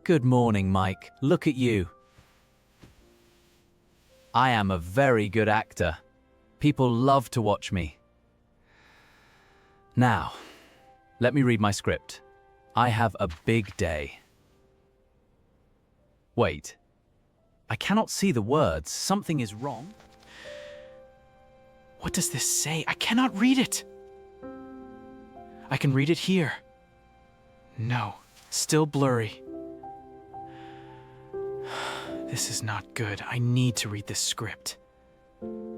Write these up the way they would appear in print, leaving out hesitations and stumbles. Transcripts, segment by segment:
Good morning, Mike. Look at you. I am a very good actor. People love to watch me. Now, let me read my script. I have a big day. Wait. I cannot see the words. Something is wrong. What does this say? I cannot read it. I can read it here. No, still blurry. This is not good. I need to read this script.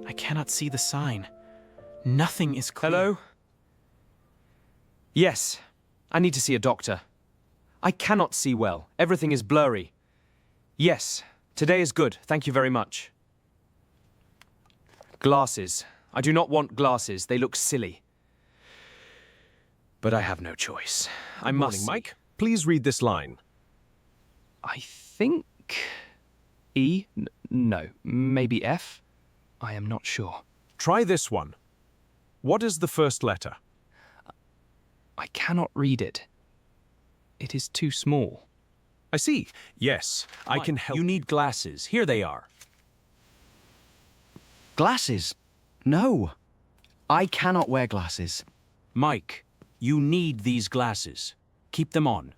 I cannot see the sign. Nothing is clear. Hello? Yes, I need to see a doctor. I cannot see well. Everything is blurry. Yes, today is good. Thank you very much. Glasses. I do not want glasses. They look silly. But I have no choice. I must. Morning, Mike. Please read this line. I think E? No, maybe F? I am not sure. Try this one. What is the first letter? I cannot read it. It is too small. I see. Yes, I Mike, can help. You need glasses. Here they are. Glasses? No. I cannot wear glasses. Mike, you need these glasses. Keep them on.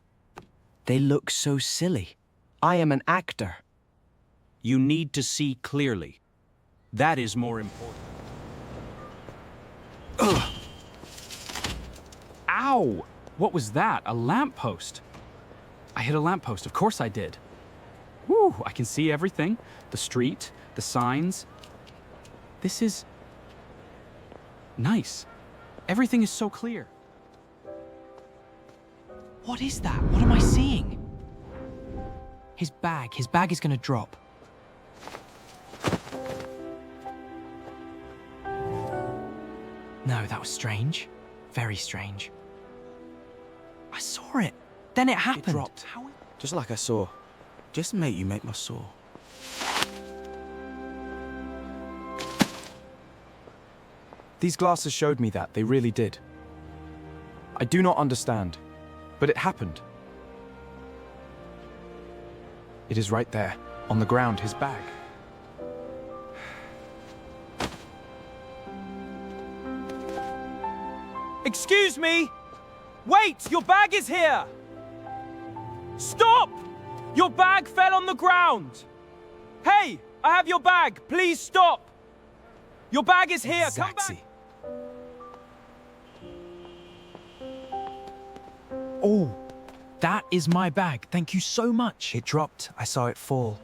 They look so silly. I am an actor. You need to see clearly. That is more important. Ow! What was that? A lamppost? I hit a lamppost, of course I did. Woo, I can see everything. The street, the signs. This is nice. Everything is so clear. What is that? What am I seeing? His bag is gonna drop. No, that was strange. Very strange. I saw it. Then it happened. It dropped. Just like I saw. Just mate, you make my saw. These glasses showed me that, they really did. I do not understand, but it happened. It is right there, on the ground, his bag. Excuse me! Wait! Your bag is here! Stop! Your bag fell on the ground! Hey! I have your bag! Please stop! Your bag is here! Come back! Zaxi. Oh, That is my bag. Thank you so much. it dropped. I saw it fall.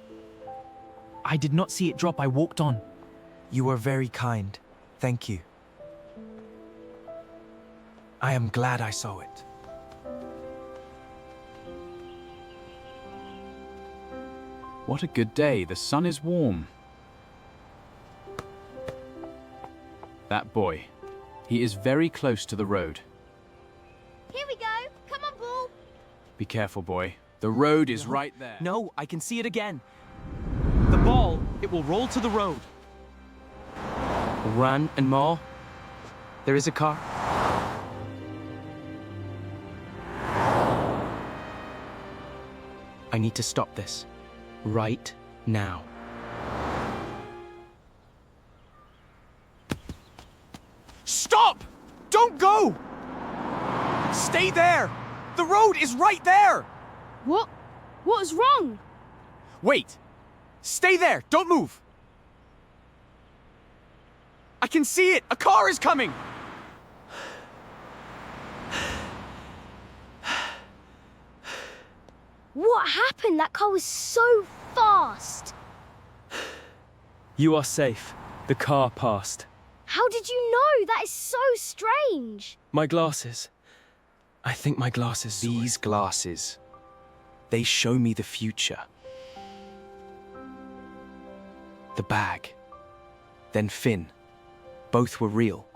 I did not see it drop. I walked on. You were very kind. Thank you. I am glad I saw it. What a good day. The sun is warm. That boy. He is very close to the road. Here we go. Come on, Ball. Be careful, boy. The road is right there. No, I can see it again. The ball, it will roll to the road. Run and maul. There is a car. I need to stop this. Right now. Stop! Don't go! Stay there! The road is right there! What? What's wrong? Wait! Stay there! Don't move! I can see it! A car is coming! What happened? That car was so fast. You are safe. The car passed. How did you know? That is so strange. My glasses. I think my glasses. These glasses. They show me the future. The bag. Then Finn. Both were real.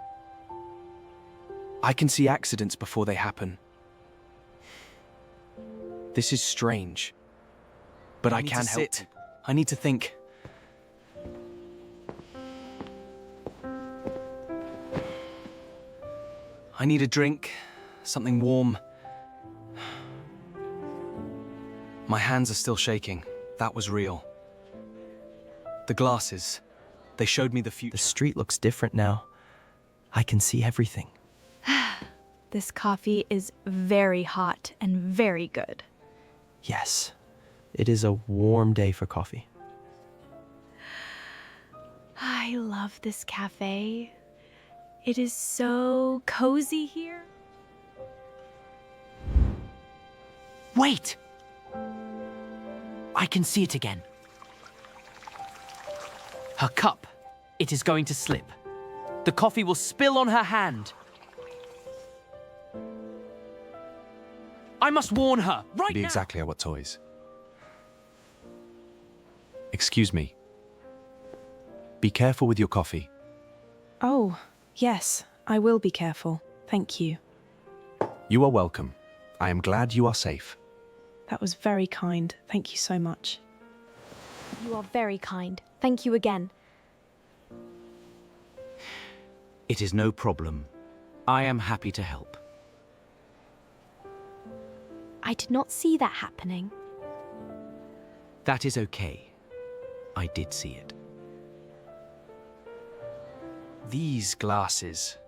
I can see accidents before they happen. This is strange. But I can help. I need to think. I need a drink, something warm. My hands are still shaking. That was real. The glasses, they showed me the future. The street looks different now. I can see everything. This coffee is very hot and very good. Yes, it is a warm day for coffee. I love this cafe. It is so cozy here. Wait! I can see it again. Her cup. It is going to slip. The coffee will spill on her hand. I must warn her, right Be now! exactly our toys. Excuse me. Be careful with your coffee. Oh, yes, I will be careful. Thank you. You are welcome. I am glad you are safe. That was very kind. Thank you so much. You are very kind. Thank you again. It is no problem. I am happy to help. I did not see that happening. That is okay. I did see it. These glasses,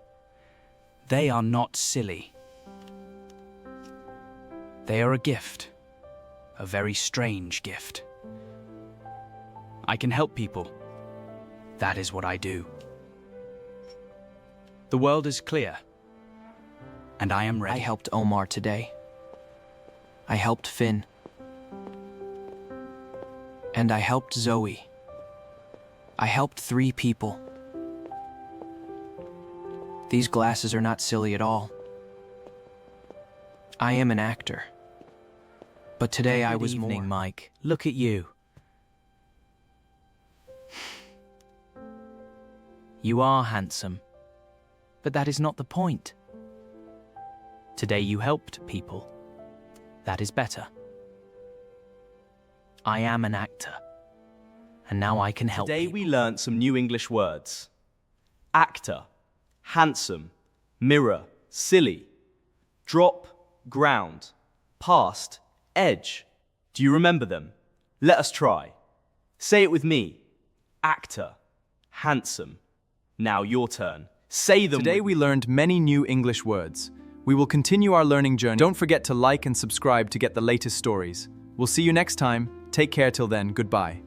they are not silly. They are a gift. A very strange gift. I can help people. That is what I do. The world is clear, and I am ready. I helped Omar today. I helped Finn. And I helped Zoe. I helped 3 people. These glasses are not silly at all. I am an actor. But today I was Good evening, more. Mike. Look at you. You are handsome. But that is not the point. Today you helped people. That is better. I am an actor. And now I can help Today people. we learnt some new English words. Actor, handsome, mirror, silly, drop, ground, past, edge. Do you remember them? Let us try. Say it with me. Actor, handsome. Now your turn. Say them. Today we learned many new English words. We will continue our learning journey. Don't forget to like and subscribe to get the latest stories. We'll see you next time. Take care till then. Goodbye.